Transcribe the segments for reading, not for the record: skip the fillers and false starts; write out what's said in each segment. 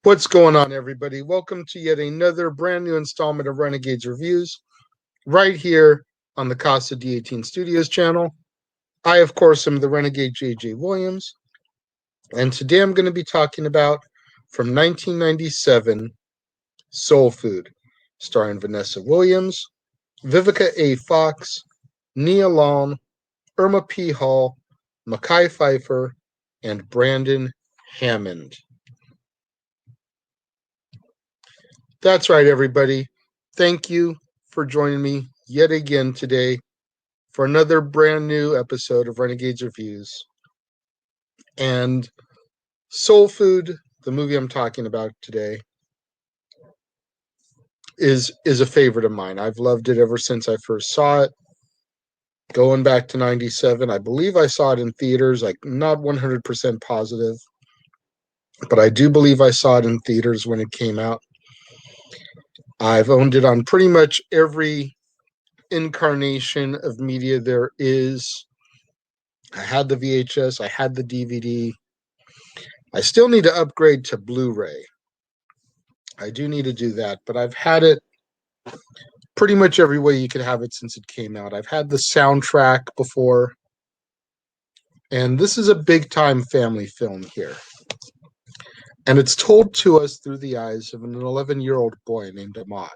What's going on, everybody? Welcome to yet another brand new installment of Renegades Reviews, right here on the Casa D18 Studios channel. I, of course, am the Renegade J.J. Williams, and today I'm going to be talking about from 1997, Soul Food, starring Vanessa Williams, Vivica A. Fox, Nia Long, Irma P. Mekhi Phifer, and Brandon Hammond. That's right, everybody. Thank you for joining me yet again today for another brand new episode of Renegades Reviews. And Soul Food, the movie I'm talking about today, is a favorite of mine. I've loved it ever since I first saw it. Going back to 97, I believe I saw it in theaters, like not 100% positive, but I do believe I saw it in theaters when it came out. I've owned it on pretty much every incarnation of media there is. I had the VHS, I had the DVD. I still need to upgrade to Blu-ray. I do need to do that, but I've had it pretty much every way you could have it since it came out. I've had the soundtrack before, and this is a big-time family film here. And it's told to us through the eyes of an 11-year-old boy named Ahmad.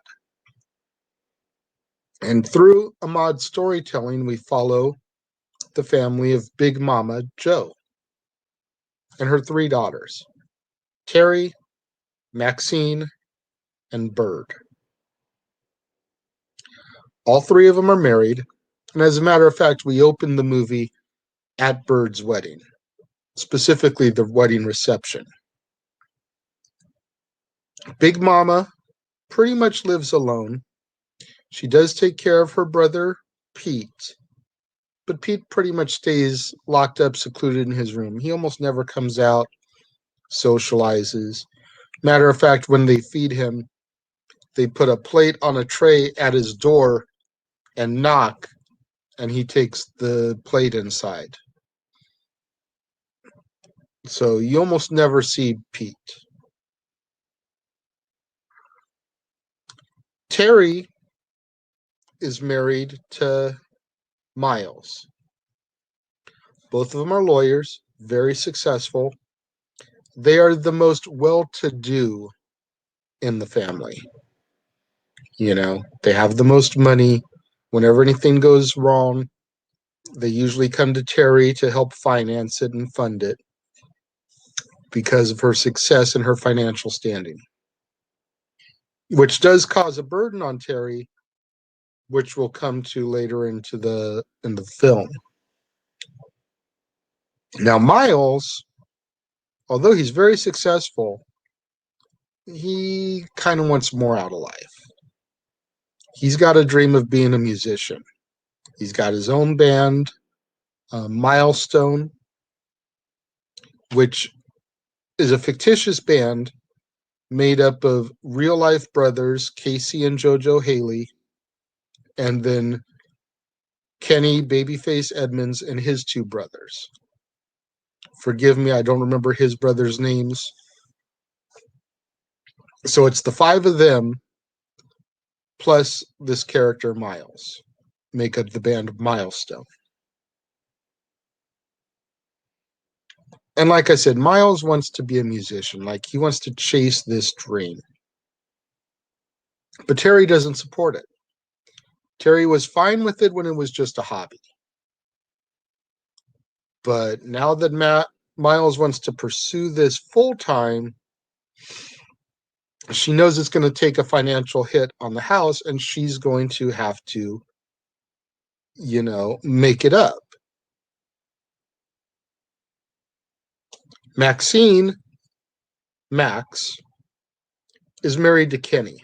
And through Ahmad's storytelling, we follow the family of Big Mama Jo and her three daughters, Terry, Maxine, and Bird. All three of them are married, and as a matter of fact, we open the movie at Bird's wedding, specifically the wedding reception. Big Mama pretty much lives alone. She does take care of her brother, Pete, but Pete pretty much stays locked up, secluded in his room. He almost never comes out, socializes. Matter of fact, when they feed him, they put a plate on a tray at his door and knock, and he takes the plate inside. So you almost never see Pete. Terry is married to Miles. Both of them are lawyers, very successful. They are the most well-to-do in the family. You know, they have the most money. Whenever anything goes wrong, they usually come to Terry to help finance it and fund it because of her success and her financial standing, which does cause a burden on Terry, which we'll come to later in the film. Now, Miles, although he's very successful, he kind of wants more out of life. He's got a dream of being a musician. He's got his own band, Milestone, which is a fictitious band made up of real-life brothers, Casey and JoJo Haley, and then Kenny Babyface Edmonds and his two brothers. Forgive me, I don't remember his brothers' names. So it's the five of them plus this character, Miles, make up the band Milestone. And like I said, Miles wants to be a musician. Like, he wants to chase this dream. But Terry doesn't support it. Terry was fine with it when it was just a hobby. But now that Miles wants to pursue this full-time, she knows it's going to take a financial hit on the house, and she's going to have to, make it up. Maxine, Max, is married to Kenny.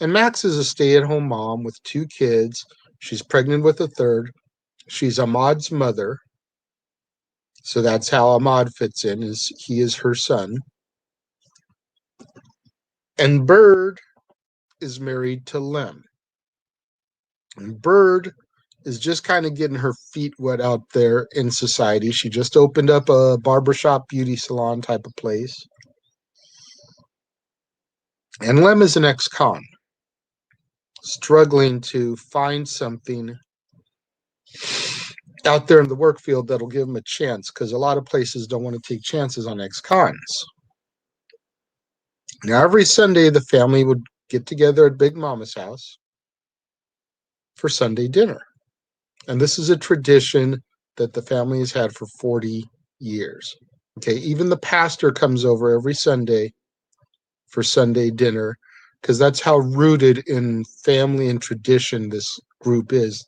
And Max is a stay-at-home mom with two kids. She's pregnant with a third. She's Ahmad's mother. So that's how Ahmad fits in, is he is her son. And Bird is married to Lem. And Bird is just kind of getting her feet wet out there in society. She just opened up a barbershop beauty salon type of place. And Lem is an ex-con, struggling to find something out there in the work field that'll give him a chance, because a lot of places don't want to take chances on ex-cons. Now, every Sunday, the family would get together at Big Mama's house for Sunday dinner. And this is a tradition that the family has had for 40 years. Okay, even the pastor comes over every Sunday for Sunday dinner, because that's how rooted in family and tradition this group is.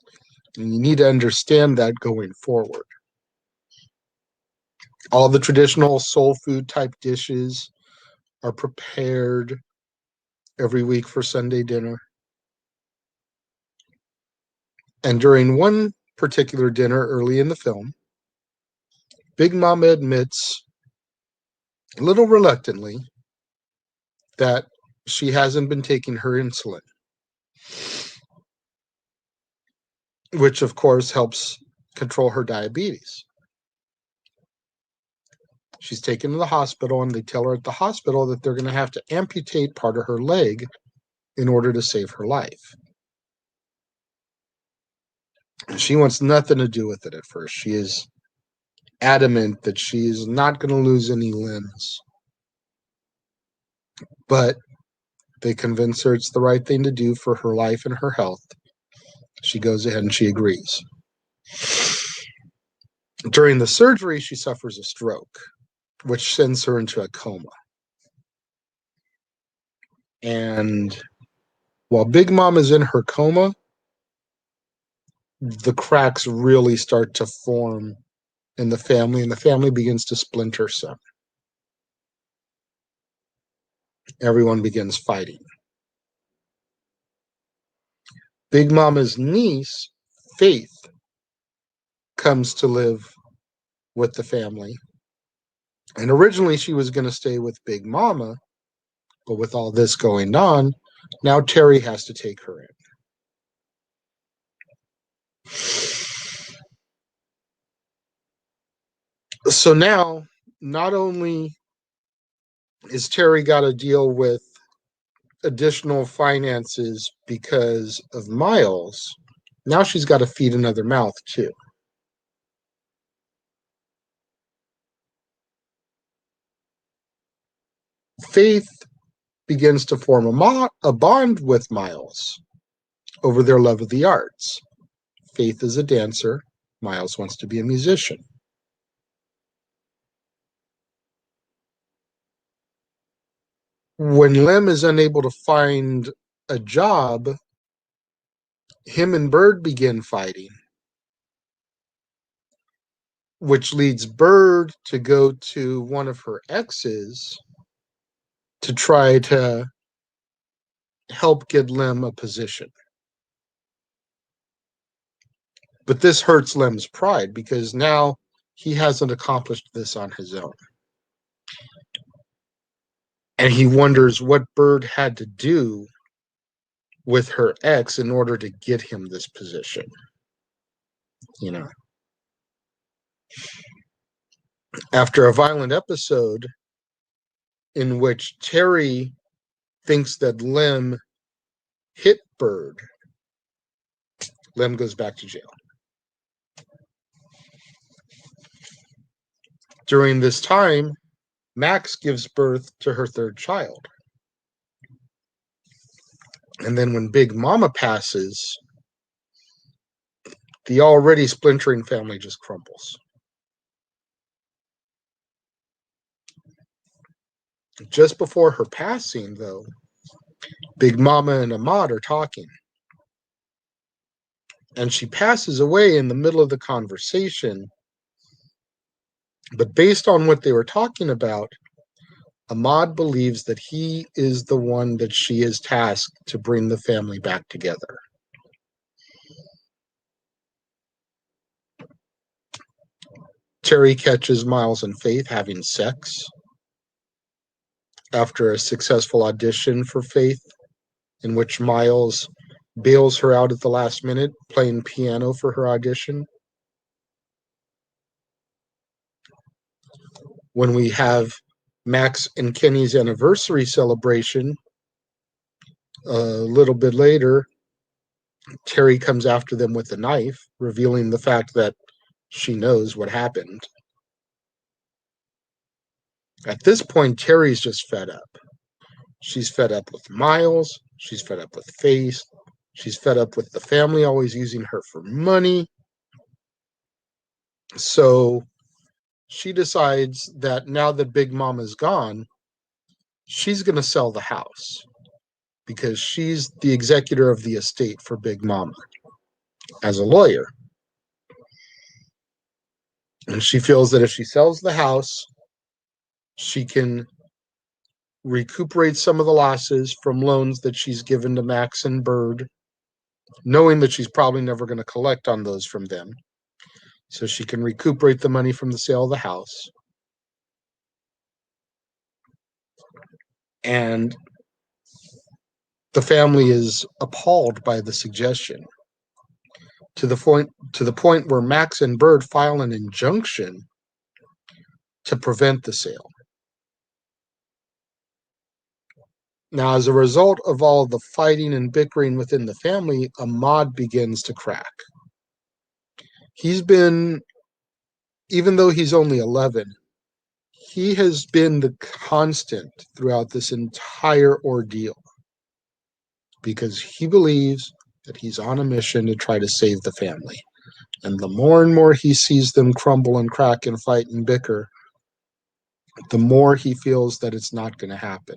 And you need to understand that going forward. All the traditional soul food type dishes are prepared every week for Sunday dinner. And during one particular dinner early in the film, Big Mama admits, a little reluctantly, that she hasn't been taking her insulin, which of course helps control her diabetes. She's taken to the hospital, and they tell her at the hospital that they're going to have to amputate part of her leg in order to save her life. And she wants nothing to do with it at first. She is adamant that she is not going to lose any limbs. But they convince her it's the right thing to do for her life and her health. She goes ahead and she agrees. During the surgery, she suffers a stroke, which sends her into a coma. And while Big Mom is in her coma, the cracks really start to form in the family, and the family begins to splinter some. Everyone begins fighting. Big Mama's niece, Faith, comes to live with the family. And originally she was going to stay with Big Mama, but with all this going on, now Terry has to take her in. So now, not only is Terry got to deal with additional finances because of Miles, now she's got to feed another mouth too. Faith begins to form a bond with Miles over their love of the arts. Faith is a dancer. Miles wants to be a musician. When Lem is unable to find a job, him and Bird begin fighting, which leads Bird to go to one of her exes to try to help get Lem a position. But this hurts Lem's pride, because now he hasn't accomplished this on his own. And he wonders what Bird had to do with her ex in order to get him this position. You know, after a violent episode in which Terry thinks that Lem hit Bird, Lem goes back to jail. During this time, Max gives birth to her third child. And then when Big Mama passes, the already splintering family just crumbles. Just before her passing, though, Big Mama and Ahmad are talking. And she passes away in the middle of the conversation. But based on what they were talking about, Ahmad believes that he is the one that she is tasked to bring the family back together. Terry catches Miles and Faith having sex after a successful audition for Faith, in which Miles bails her out at the last minute, playing piano for her audition. When we have Max and Kenny's anniversary celebration, A little bit later, Terry comes after them with a knife, revealing the fact that she knows what happened. At this point, Terry's just fed up. She's fed up with Miles. She's fed up with Face. She's fed up with the family always using her for money. So she decides that now that Big Mama's gone, she's going to sell the house because she's the executor of the estate for Big Mama as a lawyer. And she feels that if she sells the house, she can recuperate some of the losses from loans that she's given to Max and Bird, knowing that she's probably never going to collect on those from them. So she can recuperate the money from the sale of the house. And the family is appalled by the suggestion to the point where Max and Bird file an injunction to prevent the sale. Now, as a result of all the fighting and bickering within the family, Ahmad begins to crack. He's been, even though he's only 11, he has been the constant throughout this entire ordeal because he believes that he's on a mission to try to save the family. And the more and more he sees them crumble and crack and fight and bicker, the more he feels that it's not going to happen.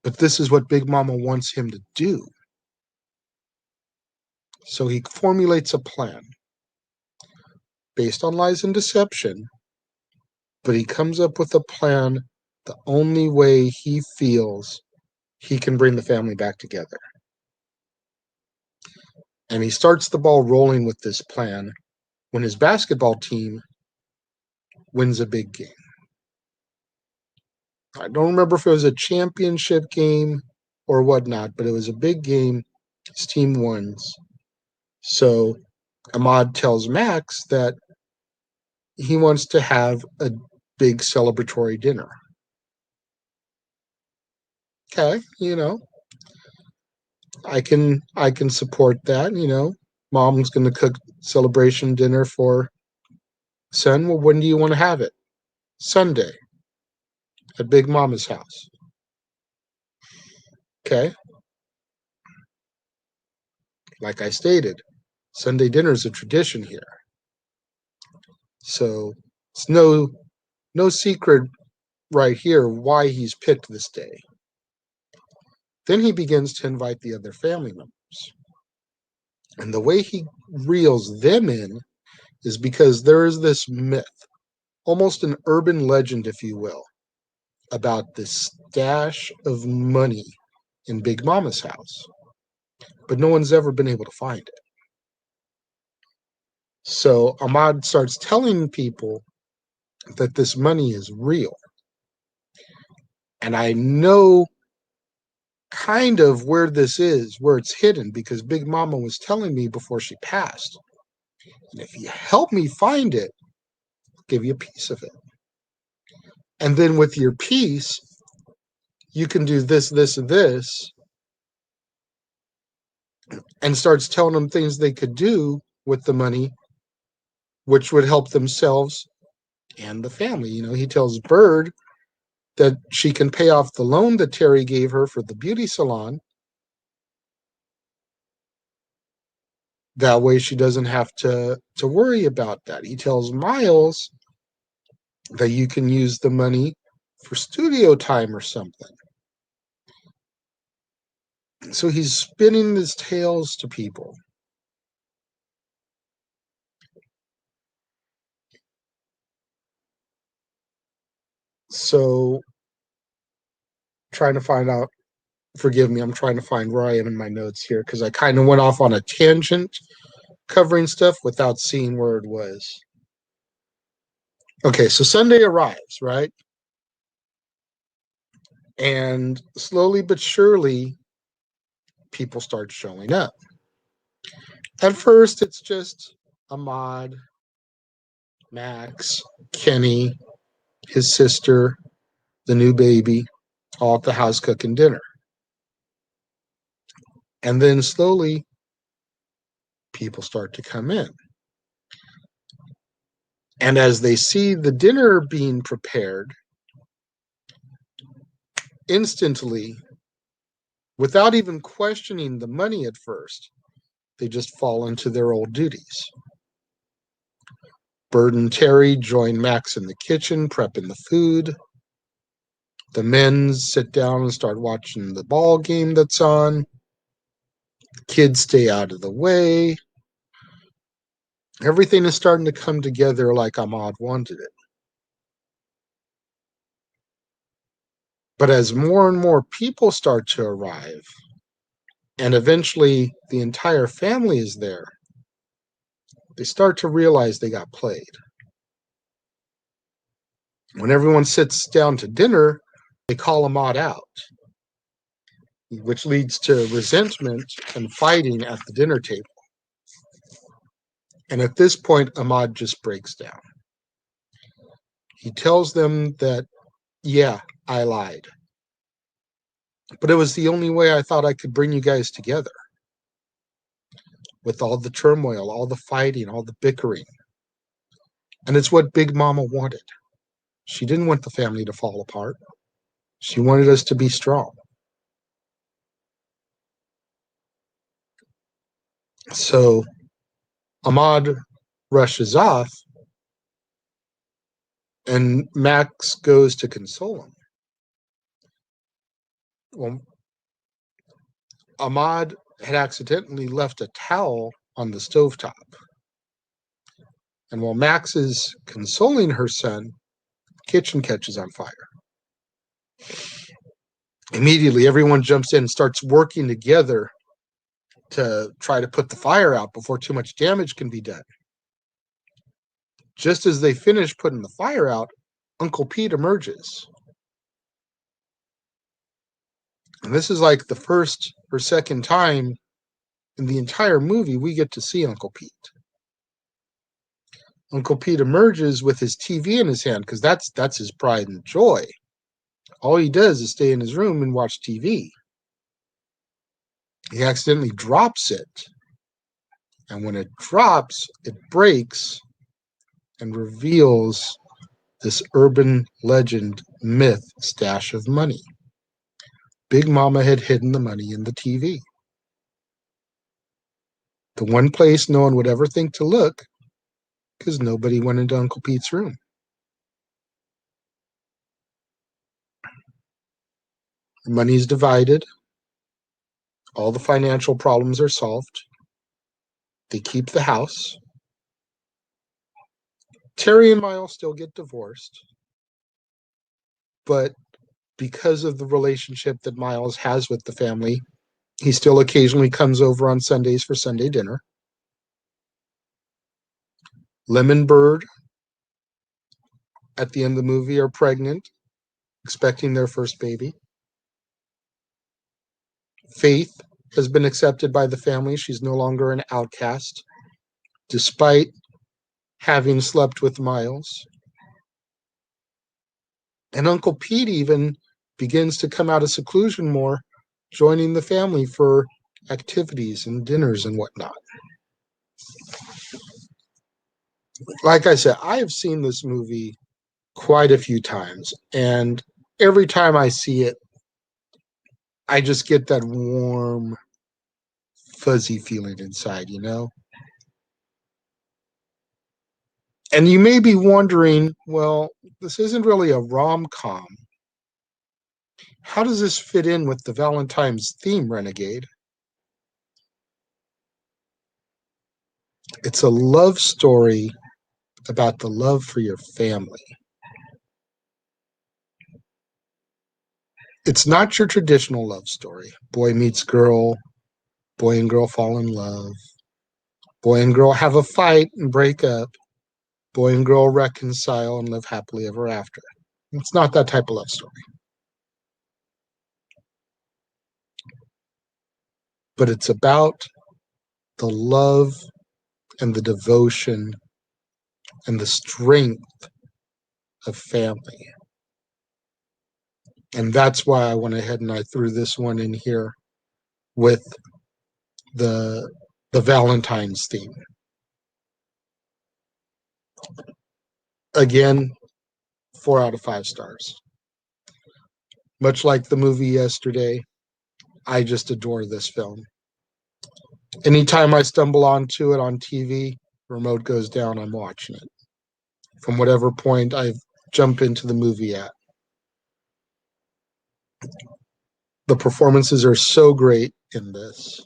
But this is what Big Mama wants him to do. So he formulates a plan based on lies and deception, but he comes up with a plan the only way he feels he can bring the family back together. And he starts the ball rolling with this plan when his basketball team wins a big game. I don't remember if it was a championship game or whatnot, but it was a big game. His team wins. So Ahmad tells Max that he wants to have a big celebratory dinner. Okay, I can support that. Mom's going to cook celebration dinner for son. Well, when do you want to have it? Sunday at Big Mama's house. Okay. Like I stated, Sunday dinner is a tradition here. So it's no secret right here why he's picked this day. Then he begins to invite the other family members. And the way he reels them in is because there is this myth, almost an urban legend, if you will, about this stash of money in Big Mama's house. But no one's ever been able to find it. So Ahmad starts telling people that this money is real. And I know kind of where this is, where it's hidden, because Big Mama was telling me before she passed. And if you help me find it, I'll give you a piece of it. And then with your piece, you can do this, this, and this, and starts telling them things they could do with the money, which would help themselves and the family. He tells Bird that she can pay off the loan that Terry gave her for the beauty salon. That way she doesn't have to worry about that. He tells Miles that you can use the money for studio time or something. So he's spinning his tales to people. So trying to find out, forgive me, I'm trying to find where I am in my notes here because I kind of went off on a tangent covering stuff without seeing where it was. Okay, so Sunday arrives, right? And slowly but surely, people start showing up. At first, it's just Ahmad, Max, Kenny, his sister, the new baby, all at the house cooking dinner. And then slowly, people start to come in. And as they see the dinner being prepared, instantly, without even questioning the money at first, they just fall into their old duties. Bird and Terry join Max in the kitchen, prepping the food. The men sit down and start watching the ball game that's on. Kids stay out of the way. Everything is starting to come together like Ahmad wanted it. But as more and more people start to arrive, and eventually the entire family is there, they start to realize they got played. When everyone sits down to dinner, they call Ahmad out, which leads to resentment and fighting at the dinner table. And at this point, Ahmad just breaks down. He tells them that, yeah, I lied. But it was the only way I thought I could bring you guys together. With all the turmoil, all the fighting, all the bickering. And it's what Big Mama wanted. She didn't want the family to fall apart. She wanted us to be strong. So Ahmad rushes off, and Max goes to console him. Well, Ahmad had accidentally left a towel on the stovetop. And while Max is consoling her son, the kitchen catches on fire. Immediately, everyone jumps in and starts working together to try to put the fire out before too much damage can be done. Just as they finish putting the fire out, Uncle Pete emerges. And this is like the first or second time in the entire movie we get to see Uncle Pete. Uncle Pete emerges with his TV in his hand because that's his pride and joy. All he does is stay in his room and watch TV. He accidentally drops it. And when it drops, it breaks and reveals this urban legend myth stash of money. Big Mama had hidden the money in the TV. The one place no one would ever think to look because nobody went into Uncle Pete's room. The money is divided. All the financial problems are solved. They keep the house. Terry and Miles still get divorced. But because of the relationship that Miles has with the family, he still occasionally comes over on Sundays for Sunday dinner. Lemon Bird, at the end of the movie, are pregnant, expecting their first baby. Faith has been accepted by the family. She's no longer an outcast, despite having slept with Miles. And Uncle Pete even begins to come out of seclusion more, joining the family for activities and dinners and whatnot. Like I said, I have seen this movie quite a few times, and every time I see it, I just get that warm, fuzzy feeling inside, you know? And you may be wondering, well, this isn't really a rom-com. How does this fit in with the Valentine's theme, Renegade? It's a love story about the love for your family. It's not your traditional love story. Boy meets girl, boy and girl fall in love, boy and girl have a fight and break up, boy and girl reconcile and live happily ever after. It's not that type of love story. But it's about the love and the devotion and the strength of family. And that's why I went ahead and I threw this one in here with the Valentine's theme. Again, 4 out of 5 stars. Much like the movie yesterday, I just adore this film. Anytime I stumble onto it on TV, remote goes down, I'm watching it. From whatever point I jump into the movie at. The performances are so great in this.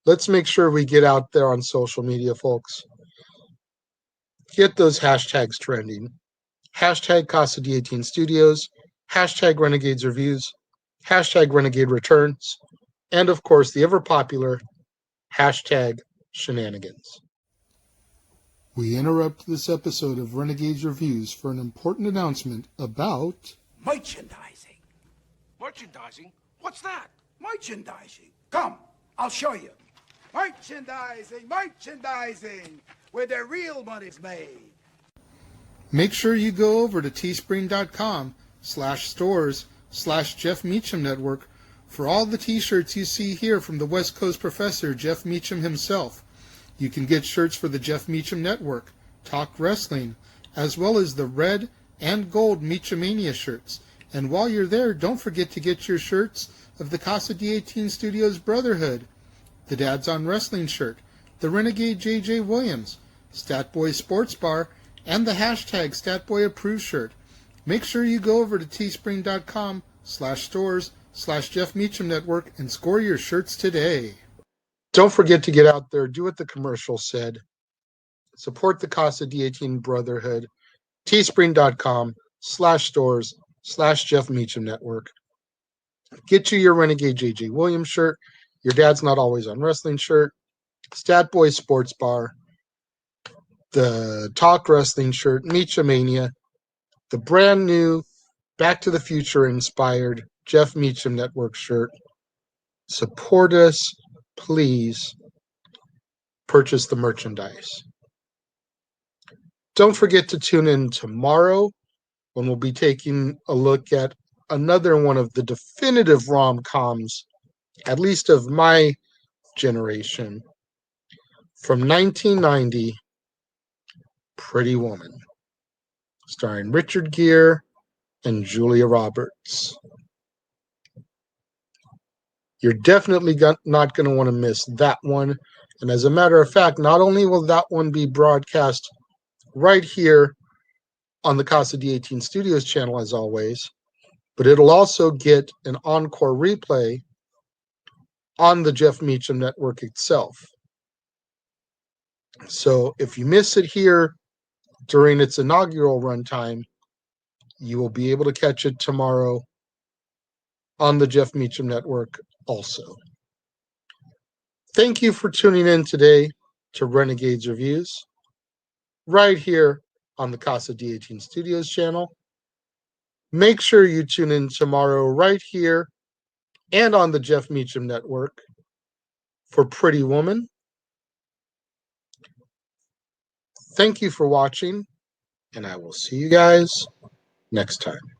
Let's make sure we get out there on social media, folks. Get those hashtags trending. Hashtag Casa D18 Studios, hashtag Renegades Reviews, hashtag Renegade Returns, and of course the ever popular hashtag Shenanigans. We interrupt this episode of Renegades Reviews for an important announcement about merchandising. Merchandising? What's that? Merchandising. Come, I'll show you. Merchandising, where the real money's made. Make sure you go over to teespring.com/stores/Jeff Meacham Network for all the t-shirts you see here from the West Coast professor, Jeff Meacham himself. You can get shirts for the Jeff Meacham Network, Talk Wrestling, as well as the red and gold Meachamania shirts. And while you're there, don't forget to get your shirts of the Casa D18 Studios Brotherhood, the Dads on Wrestling shirt, the Renegade J.J. Williams, Statboy Sports Bar, and the hashtag StatBoyApproved shirt. Make sure you go over to teespring.com/stores/Jeff Meacham Network and score your shirts today. Don't forget to get out there, do what the commercial said. Support the Casa D18 Brotherhood. Teespring.com/stores/Jeff Meacham Network. Get you your Renegade J.J. Williams shirt, your Dad's Not Always on Wrestling shirt, Statboy Sports Bar, the Talk Wrestling shirt, Meachamania, the brand new Back to the Future inspired Jeff Meacham Network shirt. Support us, please. Purchase the merchandise. Don't forget to tune in tomorrow when we'll be taking a look at another one of the definitive rom-coms, at least of my generation, from 1990, Pretty Woman, starring Richard Gere and Julia Roberts. You're definitely not going to want to miss that one. And as a matter of fact, not only will that one be broadcast right here on the Casa D18 Studios channel as always, but it'll also get an encore replay on the Jeff Meacham Network itself. So if you miss it here during its inaugural runtime, you will be able to catch it tomorrow on the Jeff Meacham Network also. Thank you for tuning in today to Renegades Reviews, right here on the Casa D18 Studios channel. Make sure you tune in tomorrow right here and on the Jeff Meacham Network for Pretty Woman. Thank you for watching, and I will see you guys next time.